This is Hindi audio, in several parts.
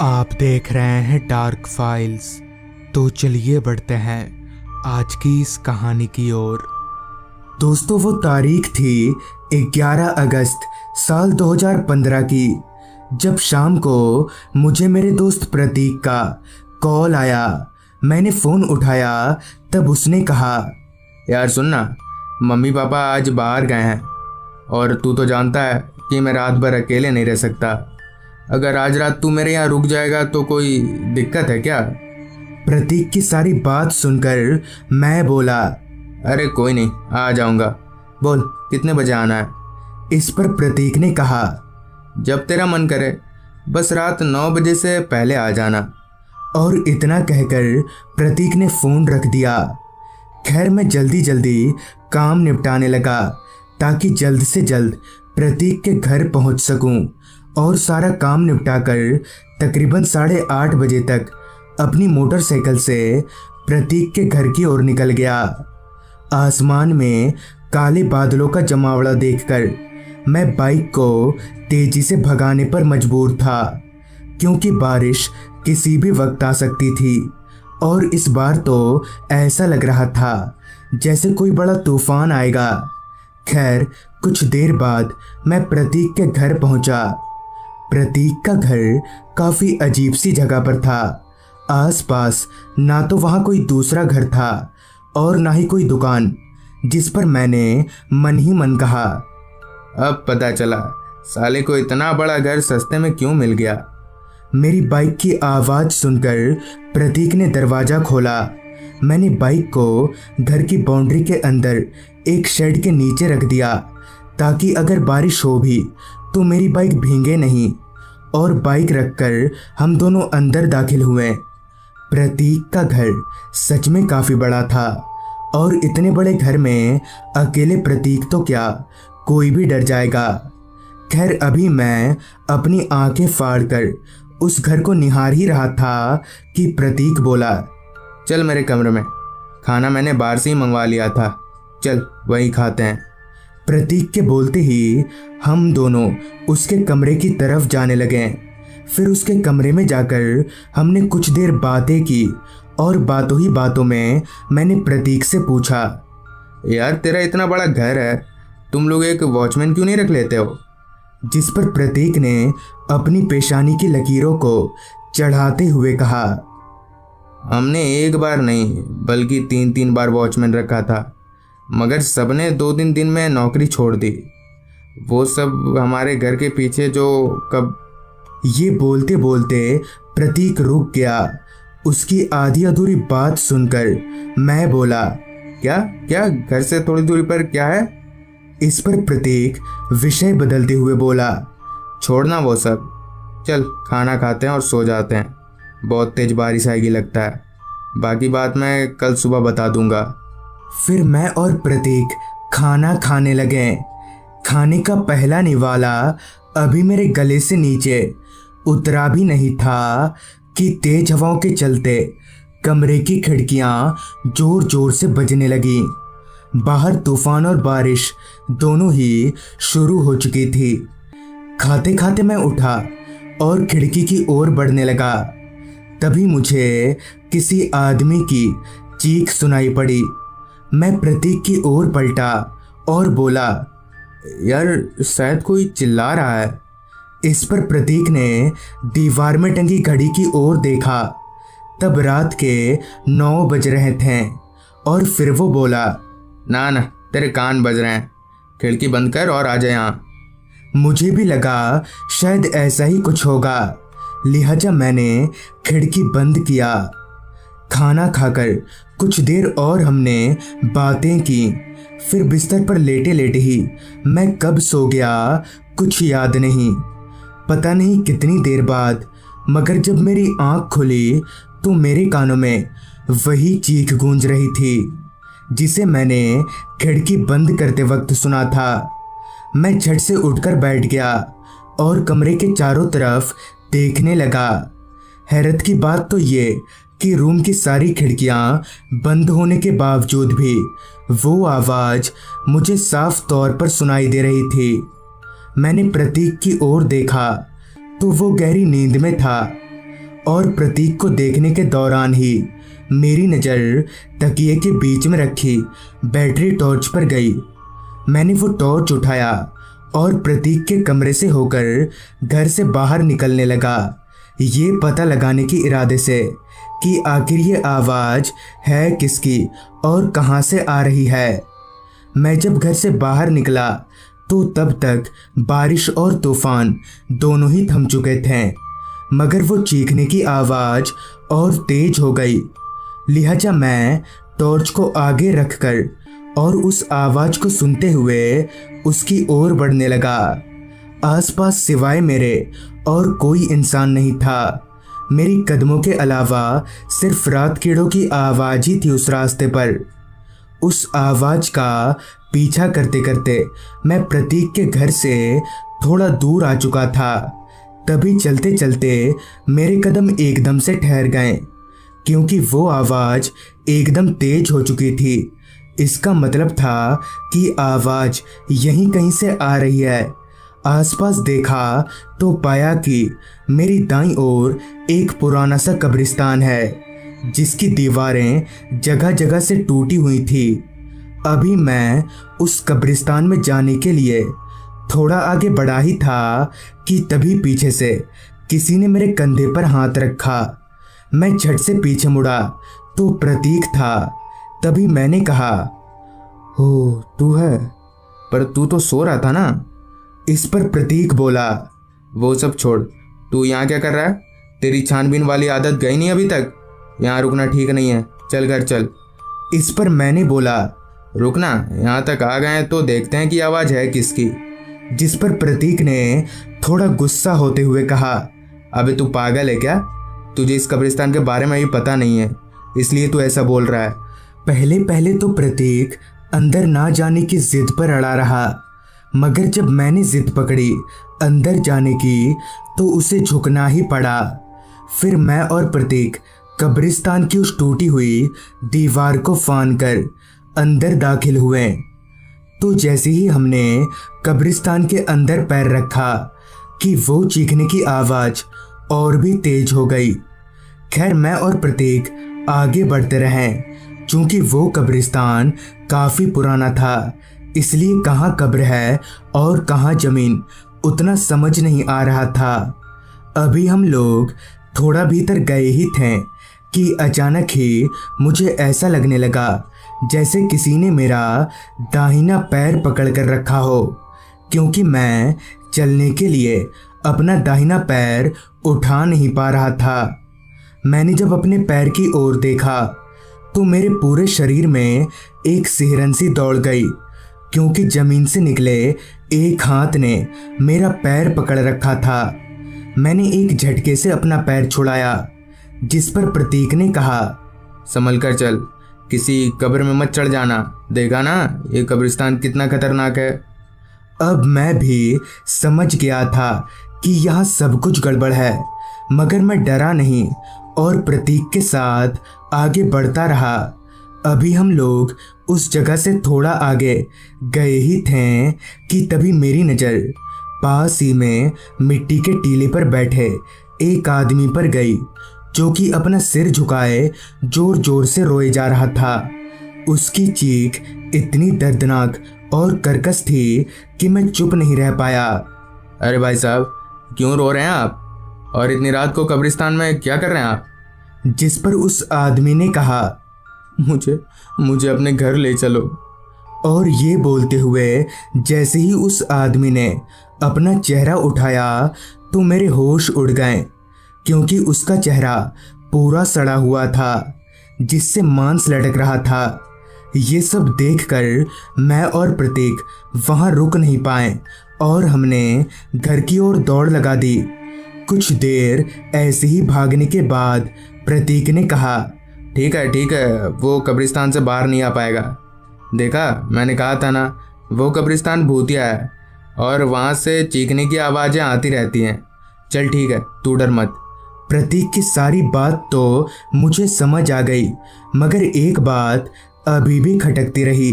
आप देख रहे हैं डार्क फाइल्स। तो चलिए बढ़ते हैं आज की इस कहानी की ओर। दोस्तों, वो तारीख थी 11 अगस्त साल 2015 की, जब शाम को मुझे मेरे दोस्त प्रतीक का कॉल आया। मैंने फ़ोन उठाया तब उसने कहा, यार सुनना, मम्मी पापा आज बाहर गए हैं और तू तो जानता है कि मैं रात भर अकेले नहीं रह सकता। अगर आज रात तू मेरे यहाँ रुक जाएगा तो कोई दिक्कत है क्या? प्रतीक की सारी बात सुनकर मैं बोला, अरे कोई नहीं, आ जाऊँगा। बोल कितने बजे आना है? इस पर प्रतीक ने कहा, जब तेरा मन करे, बस रात 9 बजे से पहले आ जाना। और इतना कहकर प्रतीक ने फ़ोन रख दिया। खैर, मैं जल्दी जल्दी काम निपटाने लगा ताकि जल्द से जल्द प्रतीक के घर पहुंच सकूं और सारा काम निपटाकर तकरीबन 8:30 बजे तक अपनी मोटरसाइकिल से प्रतीक के घर की ओर निकल गया। आसमान में काले बादलों का जमावड़ा देखकर मैं बाइक को तेजी से भगाने पर मजबूर था, क्योंकि बारिश किसी भी वक्त आ सकती थी और इस बार तो ऐसा लग रहा था जैसे कोई बड़ा तूफान आएगा। खैर, कुछ देर बाद मैं प्रतीक के घर पहुंचा। प्रतीक का घर काफ़ी अजीब सी जगह पर था। आसपास ना तो वहाँ कोई दूसरा घर था और ना ही कोई दुकान, जिस पर मैंने मन ही मन कहा, अब पता चला साले को इतना बड़ा घर सस्ते में क्यों मिल गया। मेरी बाइक की आवाज़ सुनकर प्रतीक ने दरवाज़ा खोला। मैंने बाइक को घर की बाउंड्री के अंदर एक शेड के नीचे रख दिया ताकि अगर बारिश हो भी तो मेरी बाइक भीगे नहीं, और बाइक रखकर हम दोनों अंदर दाखिल हुए। प्रतीक का घर सच में काफ़ी बड़ा था और इतने बड़े घर में अकेले प्रतीक तो क्या, कोई भी डर जाएगा। खैर, अभी मैं अपनी आंखें फाड़कर उस घर को निहार ही रहा था कि प्रतीक बोला, चल मेरे कमरे में, खाना मैंने बाहर से ही मंगवा लिया था, चल वहीं खाते हैं। प्रतीक के बोलते ही हम दोनों उसके कमरे की तरफ जाने लगे। फिर उसके कमरे में जाकर हमने कुछ देर बातें की और बातों ही बातों में मैंने प्रतीक से पूछा, यार तेरा इतना बड़ा घर है, तुम लोग एक वॉचमैन क्यों नहीं रख लेते हो? जिस पर प्रतीक ने अपनी पेशानी की लकीरों को चढ़ाते हुए कहा, हमने एक बार नहीं बल्कि 3-3 बार वॉचमैन रखा था, मगर सबने 2 दिन में नौकरी छोड़ दी। वो सब हमारे घर के पीछे जो कब। ये बोलते बोलते प्रतीक रुक गया। उसकी आधी अधूरी बात सुनकर मैं बोला, क्या क्या घर से थोड़ी दूरी पर क्या है? इस पर प्रतीक विषय बदलते हुए बोला, छोड़ना वो सब, चल खाना खाते हैं और सो जाते हैं, बहुत तेज बारिश आएगी लगता है, बाकी बात मैं कल सुबह बता दूंगा। फिर मैं और प्रतीक खाना खाने लगे। खाने का पहला निवाला अभी मेरे गले से नीचे उतरा भी नहीं था कि तेज हवाओं के चलते कमरे की खिड़कियां जोर जोर से बजने लगी। बाहर तूफान और बारिश दोनों ही शुरू हो चुकी थी। खाते खाते मैं उठा और खिड़की की ओर बढ़ने लगा। तभी मुझे किसी आदमी की चीख सुनाई पड़ी। मैं प्रतीक की ओर पलटा और बोला, यार शायद कोई चिल्ला रहा है। इस पर प्रतीक ने दीवार में टंगी घड़ी की ओर देखा। तब रात के 9 बज रहे थे और फिर वो बोला, ना ना, तेरे कान बज रहे हैं, खिड़की बंद कर और आ जा यहाँ। मुझे भी लगा शायद ऐसा ही कुछ होगा, लिहाजा मैंने खिड़की बंद किया। खाना खाकर कुछ देर और हमने बातें की। फिर बिस्तर पर लेटे लेटे ही मैं कब सो गया कुछ याद नहीं। पता नहीं कितनी देर बाद, मगर जब मेरी आंख खुली तो मेरे कानों में वही चीख गूंज रही थी जिसे मैंने खिड़की बंद करते वक्त सुना था। मैं झट से उठकर बैठ गया और कमरे के चारों तरफ देखने लगा। हैरत की बात तो ये कि रूम की सारी खिड़कियां बंद होने के बावजूद भी वो आवाज़ मुझे साफ तौर पर सुनाई दे रही थी। मैंने प्रतीक की ओर देखा तो वो गहरी नींद में था। और प्रतीक को देखने के दौरान ही मेरी नज़र तकिए के बीच में रखी बैटरी टॉर्च पर गई। मैंने वो टॉर्च उठाया और प्रतीक के कमरे से होकर घर से बाहर निकलने लगा, ये पता लगाने के इरादे से कि आखिर ये आवाज़ है किसकी और कहाँ से आ रही है। मैं जब घर से बाहर निकला तो तब तक बारिश और तूफान दोनों ही थम चुके थे, मगर वो चीखने की आवाज़ और तेज हो गई। लिहाजा मैं टॉर्च को आगे रखकर और उस आवाज़ को सुनते हुए उसकी ओर बढ़ने लगा। आसपास सिवाय मेरे और कोई इंसान नहीं था। मेरी कदमों के अलावा सिर्फ रात कीड़ों की आवाज़ ही थी उस रास्ते पर। उस आवाज़ का पीछा करते करते मैं प्रतीक के घर से थोड़ा दूर आ चुका था। तभी चलते चलते मेरे कदम एकदम से ठहर गए, क्योंकि वो आवाज़ एकदम तेज हो चुकी थी। इसका मतलब था कि आवाज़ यहीं कहीं से आ रही है। आसपास देखा तो पाया कि मेरी दाईं ओर एक पुराना सा कब्रिस्तान है, जिसकी दीवारें जगह जगह से टूटी हुई थी। अभी मैं उस कब्रिस्तान में जाने के लिए थोड़ा आगे बढ़ा ही था कि तभी पीछे से किसी ने मेरे कंधे पर हाथ रखा। मैं झट से पीछे मुड़ा तो प्रतीक था। तभी मैंने कहा, हो तू है? पर तू तो सो रहा था ना। इस पर प्रतीक बोला, वो सब छोड़, तू यहाँ क्या कर रहा है? तेरी छानबीन वाली आदत गई नहीं अभी तक? यहाँ रुकना ठीक नहीं है, चल घर चल। इस पर मैंने बोला, रुकना, यहाँ तक आ गए तो देखते हैं कि आवाज़ है किसकी। जिस पर प्रतीक ने थोड़ा गुस्सा होते हुए कहा, अबे तू पागल है क्या? तुझे इस कब्रिस्तान के बारे में भी पता नहीं है, इसलिए तू ऐसा बोल रहा है। पहले पहले तो प्रतीक अंदर ना जाने की जिद पर अड़ा रहा, मगर जब मैंने जिद पकड़ी अंदर जाने की तो उसे झुकना ही पड़ा। फिर मैं और प्रतीक कब्रिस्तान की उस टूटी हुई दीवार को फांदकर अंदर दाखिल हुए। तो जैसे ही हमने कब्रिस्तान के अंदर पैर रखा कि वो चीखने की आवाज़ और भी तेज हो गई। खैर मैं और प्रतीक आगे बढ़ते रहे। चूंकि वो कब्रिस्तान काफ़ी पुराना था, इसलिए कहाँ कब्र है और कहाँ ज़मीन उतना समझ नहीं आ रहा था। अभी हम लोग थोड़ा भीतर गए ही थे कि अचानक ही मुझे ऐसा लगने लगा जैसे किसी ने मेरा दाहिना पैर पकड़ कर रखा हो, क्योंकि मैं चलने के लिए अपना दाहिना पैर उठा नहीं पा रहा था। मैंने जब अपने पैर की ओर देखा तो मेरे पूरे शरीर में एक सिहरन सी दौड़ गई, क्योंकि ज़मीन से निकले एक हाथ ने मेरा पैर पकड़ रखा था। मैंने एक झटके से अपना पैर छुड़ाया, जिस पर प्रतीक ने कहा, संभल कर चल, किसी कब्र में मत चढ़ जाना, देखा ना ये कब्रिस्तान कितना खतरनाक है। अब मैं भी समझ गया था कि यहाँ सब कुछ गड़बड़ है, मगर मैं डरा नहीं और प्रतीक के साथ आगे बढ़ता रहा। अभी हम लोग उस जगह से थोड़ा आगे गए ही थे कि तभी मेरी नज़र पास ही में मिट्टी के टीले पर बैठे एक आदमी पर गई, जो कि अपना सिर झुकाए जोर जोर से रोए जा रहा था। उसकी चीख इतनी दर्दनाक और कर्कश थी कि मैं चुप नहीं रह पाया। अरे भाई साहब, क्यों रो रहे हैं आप? और इतनी रात को कब्रिस्तान में क्या कर रहे हैं आप? जिस पर उस आदमी ने कहा, मुझे अपने घर ले चलो। और ये बोलते हुए जैसे ही उस आदमी ने अपना चेहरा उठाया तो मेरे होश उड़ गए, क्योंकि उसका चेहरा पूरा सड़ा हुआ था, जिससे मांस लटक रहा था। ये सब देखकर मैं और प्रतीक वहाँ रुक नहीं पाए और हमने घर की ओर दौड़ लगा दी। कुछ देर ऐसे ही भागने के बाद प्रतीक ने कहा, ठीक है, वो कब्रिस्तान से बाहर नहीं आ पाएगा। देखा, मैंने कहा था ना, वो कब्रिस्तान भूतिया है और वहाँ से चीखने की आवाज़ें आती रहती हैं। चल ठीक है, तू डर मत। प्रतीक की सारी बात तो मुझे समझ आ गई, मगर एक बात अभी भी खटकती रही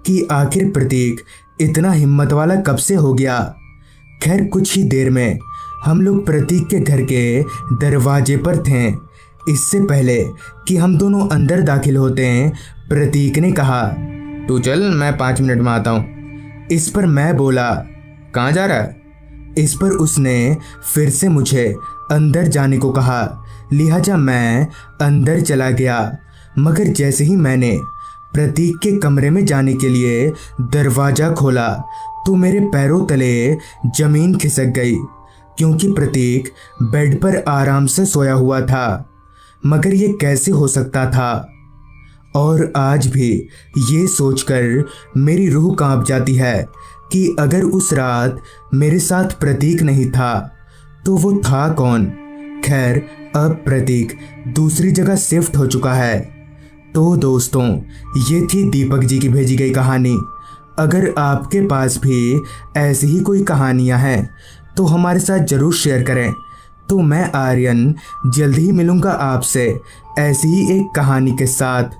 कि आखिर प्रतीक इतना हिम्मत वाला कब से हो गया। खैर कुछ ही देर में हम लोग प्रतीक के घर के दरवाजे पर थे। इससे पहले कि हम दोनों अंदर दाखिल होते हैं, प्रतीक ने कहा, तू चल, मैं 5 मिनट में आता हूँ। इस पर मैं बोला, कहाँ जा रहा है? इस पर उसने फिर से मुझे अंदर जाने को कहा, लिहाजा मैं अंदर चला गया। मगर जैसे ही मैंने प्रतीक के कमरे में जाने के लिए दरवाज़ा खोला तो मेरे पैरों तले जमीन खिसक गई, क्योंकि प्रतीक बेड पर आराम से सोया हुआ था। मगर ये कैसे हो सकता था? और आज भी ये सोचकर मेरी रूह कांप जाती है कि अगर उस रात मेरे साथ प्रतीक नहीं था तो वो था कौन? खैर, अब प्रतीक दूसरी जगह शिफ्ट हो चुका है। तो दोस्तों, ये थी दीपक जी की भेजी गई कहानी। अगर आपके पास भी ऐसी ही कोई कहानियाँ हैं तो हमारे साथ ज़रूर शेयर करें। तो मैं आर्यन जल्द ही मिलूँगा आपसे ऐसी ही एक कहानी के साथ।